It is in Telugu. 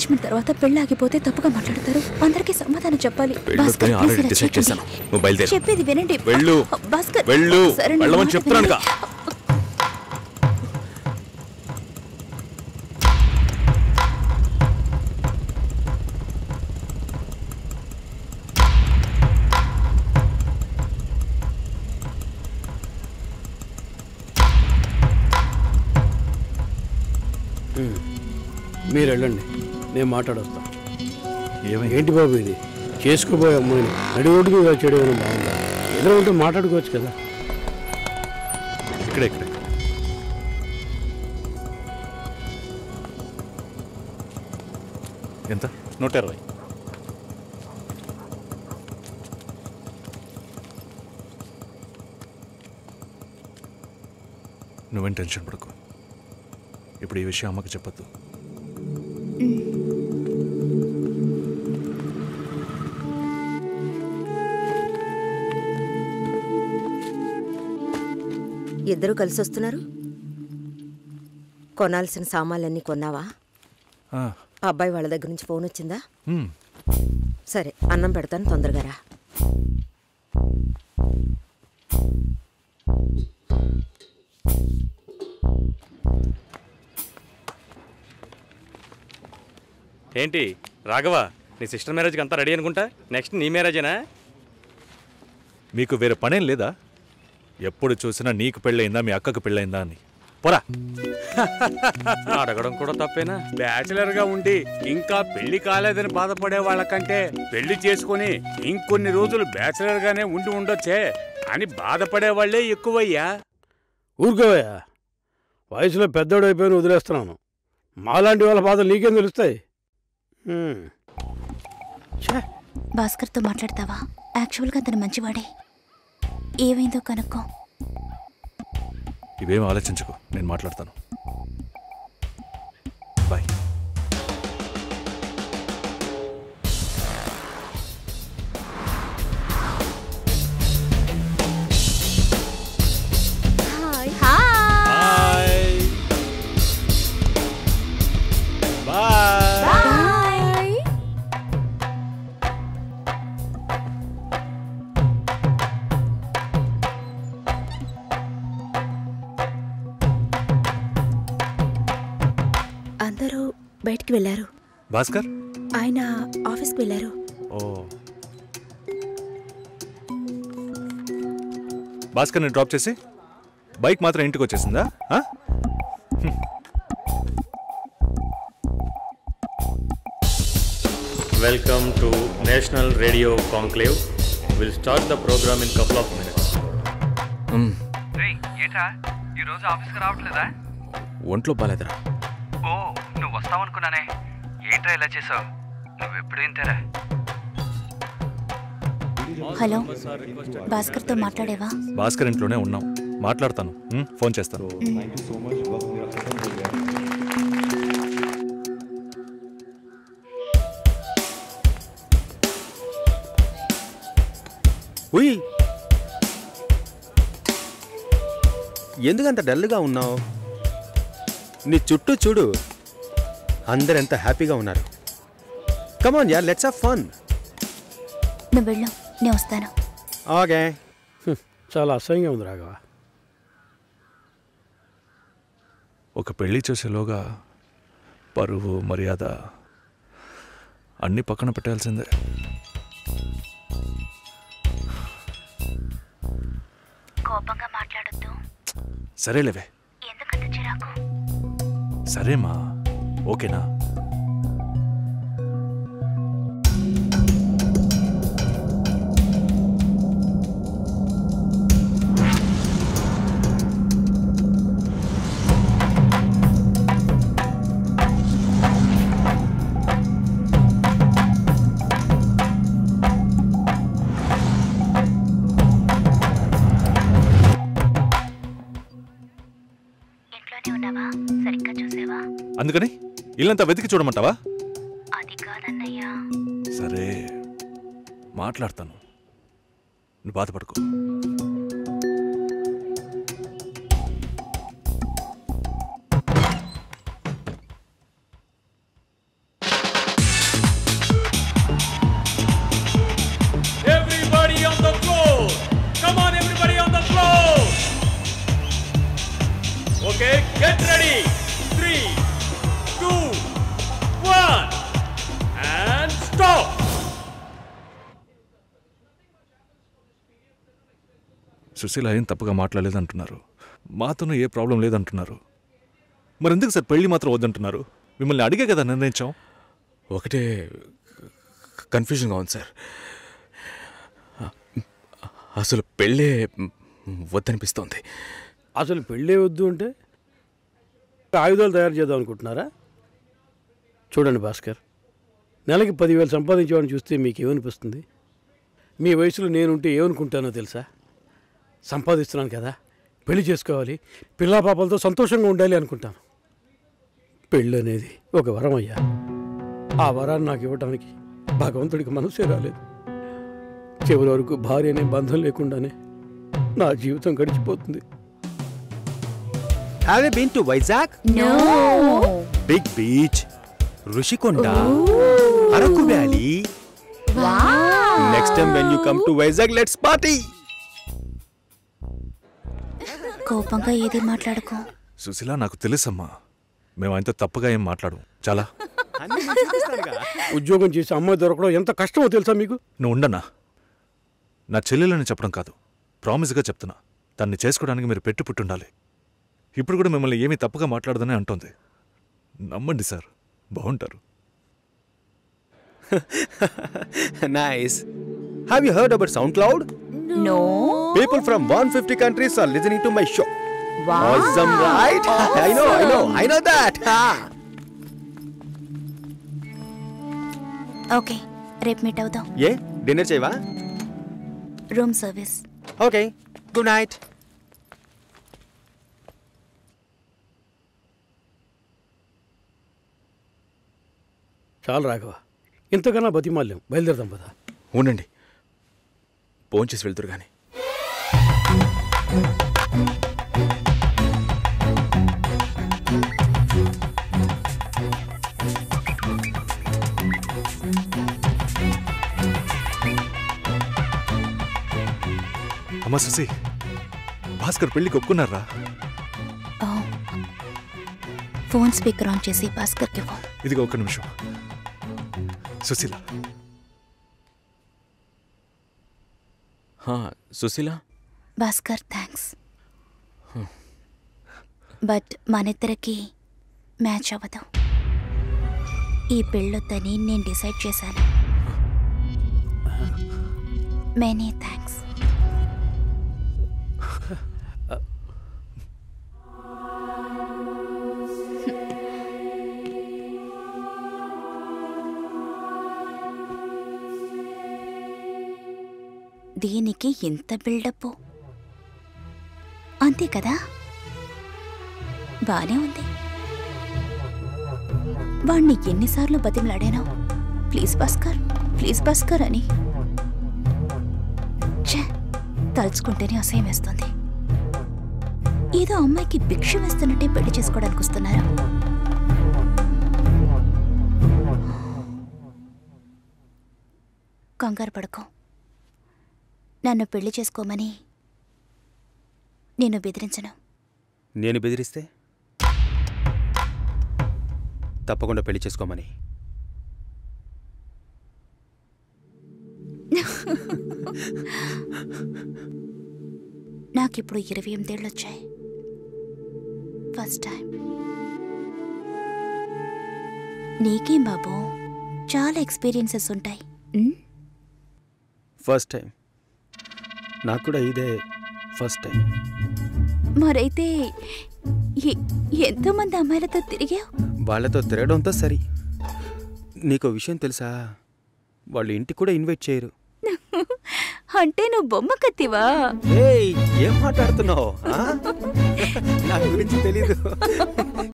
ఎంగేజ్మెంట్ తర్వాత పెళ్లి ఆగిపోతే తప్పుగా మాట్లాడతారు. అందరికీ సమాధానం చెప్పాలి. చెప్పేది వినండి భాస్కర్. చెప్తున్నాను. మీరు వెళ్ళండి, నేను మాట్లాడొస్తాను. ఏంటి బాబు ఇది? చేసుకోబోయే అమ్మాయిని నడి రోడ్డుకి చేయడం ఏమైనా బాగుందా? ఏదో ఉంటే మాట్లాడుకోవచ్చు కదా. ఇక్కడ ఎంత? 120. నువ్వేం టెన్షన్ పడకు. ఇప్పుడు ఈ విషయం అమ్మకి చెప్పొద్దు. ఇద్దరు కలిసి వస్తున్నారు. కొనాల్సిన సామాన్లన్నీ కొన్నావా? అబ్బాయి వాళ్ళ దగ్గర నుంచి ఫోన్ వచ్చిందా? సరే, అన్నం పెడతాను, తొందరగా రా. ఏంటి రాఘవ, నీ సిస్టర్ మ్యారేజ్కి అంతా రెడీ అనుకుంటా? నెక్స్ట్ నీ మ్యారేజేనా? మీకు వేరే పనేం లేదా? ఎప్పుడు చూసినా నీకు పెళ్ళయిందా, మీ అక్కకు పెళ్ళయిందా అని. పోరా. అడగడం కూడా తప్పేనా? బ్యాచిలర్గా ఉండి ఇంకా పెళ్లి కాలేదని బాధపడే వాళ్ళకంటే పెళ్లి చేసుకుని ఇంకొన్ని రోజులు బ్యాచిలర్గానే ఉండి ఉండొచ్చే అని బాధపడే వాళ్లే ఎక్కువయ్యా. ఊరుకోవయ్యా, వయసులో పెద్దోడు అయిపోయిన వదిలేస్తున్నాను. మాలాంటి వాళ్ళ బాధలు నీకేం తెలుస్తాయి? భాస్కర్తో మాట్లాడతావా? యాక్చువల్గా అతను మంచివాడే. ఏమైందో కనుక్కో. ఇవేం ఆలోచించుకో, నేను మాట్లాడతాను. బాయ్. అందరూ బయటికి వెళ్ళారు. భాస్కర్ ఆయన ఆఫీస్కి వెళ్ళారు. భాస్కర్ని డ్రాప్ చేసి బైక్ మాత్రం ఇంటికి వచ్చేసిందా? Welcome to national radio conclave. Will start the programme in couple of minutes. ఏంట్రా ఈరోజు ఆఫీస్కి రావట్లేదా? ఒంట్లో బాలేదురా. ఓ, నువ్వు వస్తావనుకున్నానే. ఏంట్రా ఇలా చేసావు? నువ్వెప్పుడు ఇంతేరా? హలో, భాస్కర్తో మాట్లాడేవా? భాస్కర్ ఇంట్లోనే ఉన్నాం, మాట్లాడతాను. ఫోన్ చేస్తాను. ఉయ్, ఎందుకంత డల్గా ఉన్నావు? నీ చుట్టూ చూడు, అందరెంత హ్యాపీగా ఉన్నారు. కమాన్ యార్, లెట్స్ హావ్ ఫన్. నువ్వు వెళ్ళు, నేను వస్తాను. ఓకే. చాలా అసహ్యంగా ఉంది రాఘవ. ఒక పెళ్లి చేసేలోగా పరువు మర్యాద అన్నీ పక్కన పెట్టాల్సిందే. కోపంగా మాట్లాడొద్దు. సరేలేవే. ఎందుకంత చిరాకు? సరేమా, ఓకేనా? అందుకని ఇల్లంతా వెతికి చూడమంటావా? అది కాదన్నయ్యా. సరే, మాట్లాడతాను, నువ్వు బాధపడుకో. సుశీల ఏం తప్పుగా మాట్లాడలేదంటున్నారు, మాతోనూ ఏ ప్రాబ్లం లేదంటున్నారు. మరి ఎందుకు సార్ పెళ్లి మాత్రం వద్దంటున్నారు? మిమ్మల్ని అడిగే కదా నిర్ణయించాం. ఒకటే కన్ఫ్యూజన్గా ఉంది సార్. అసలు పెళ్ళే వద్దనిపిస్తోంది. అసలు పెళ్ళే వద్దు అంటే ఆయుధాలు తయారు చేద్దాం అనుకుంటున్నారా? చూడండి భాస్కర్, నెలకి 10,000 సంపాదించేవాడిని చూస్తే మీకేమనిపిస్తుంది? మీ వయసులో నేనుంటే ఏమనుకుంటానో తెలుసా? సంపాదిస్తున్నాను కదా, పెళ్లి చేసుకోవాలి, పిల్లా పాపలతో సంతోషంగా ఉండాలి అనుకుంటాను. పెళ్ళి అనేది ఒక వరం అయ్యా. ఆ వరాన్ని నాకు ఇవ్వడానికి భగవంతుడికి మనసే రాలేదు. చివరి వరకు భార్య అనే బంధం లేకుండానే నా జీవితం గడిచిపోతుంది. Have you been to Vizag? No. Big beach, Rushikonda, Araku Valley. Wow. Next time when you come to Vizag, let's party. కోపంగా ఏది మాట్లాడుకో. సుశీల, నాకు తెలుసమ్మా, మేము ఆయనతో తప్పుగా ఏం మాట్లాడు. చాలా ఉద్యోగం చేసి అమ్మాయి దొరకడం ఎంత కష్టమో తెలుసా మీకు? నువ్వు ఉండనా? నా చెల్లెలని చెప్పడం కాదు, ప్రామిస్గా చెప్తున్నా, తన్ని చేసుకోవడానికి మీరు పుట్టుండాలి. ఇప్పుడు కూడా మిమ్మల్ని ఏమీ తప్పుగా మాట్లాడదని అంటోంది. నమ్మండి సార్, బాగుంటారు. Nice. Have you heard about SoundCloud? No. People from 150 countries are listening to my show. Wow. Awesome, right? I know that. Okay, రేపు మీట్ అవుదాం. ఏ డిన్నర్ చేయవా? Room service. Okay, good night. చాలు రాఘవ, ఇంతకన్నా బతిమాల్యం. బయలుదేరదాం పదా. ఉండండి, ఫోన్ చేసి వెళ్తురు కానీ. అమ్మా సుశీ, భాస్కర్ పెళ్ళికి ఒప్పుకున్నారా? ఫోన్ స్పీకర్ ఆన్ చేసి భాస్కర్కి ఫోన్. ఇదిగో ఒక్క నిమిషం. సుశీల. సుశీల. భాస్కర్, థ్యాంక్స్, బట్ మనిద్దరికి మ్యాచ్ అవ్వదు. ఈ పెళ్ళొద్దని నేను డిసైడ్ చేశాను. Many thanks. దీనికి ఇంత బిల్డప్ అంతే కదా? బానే ఉంది. వాణ్ణి ఎన్నిసార్లు బతిమలాడాను, ప్లీజ్ భాస్కర్, ప్లీజ్ భాస్కర్ అని. తలుచుకుంటేనే అసహ్యం వేస్తుంది. ఏదో అమ్మాయికి భిక్ష వేస్తున్నట్టే పెళ్లి చేసుకోవడానికి వస్తున్నారా? కంగారు పడుకో. నన్ను పెళ్లి చేసుకోమని నేను బెదిరించను. నేను బెదిరిస్తే తప్పకుండా పెళ్లి చేసుకోమని. నాకిప్పుడు 28 ఏళ్ళు వచ్చాయి. First time. నీకేం బాబు, చాలా ఎక్స్పీరియన్సెస్ ఉంటాయి. First time. నాకు కూడా ఇదే ఫస్ట్ టైం. మరైతే ఎంతోమంది అమ్మాయిలతో తిరిగావు? వాళ్ళతో తిరగడంతో సరి. నీకో విషయం తెలుసా, వాళ్ళు ఇంటికి కూడా ఇన్వైట్ చేయరు. అంటే నువ్వు బొమ్మ కత్తివా? ఏం మాట్లాడుతున్నావు? నా గురించి తెలీదు.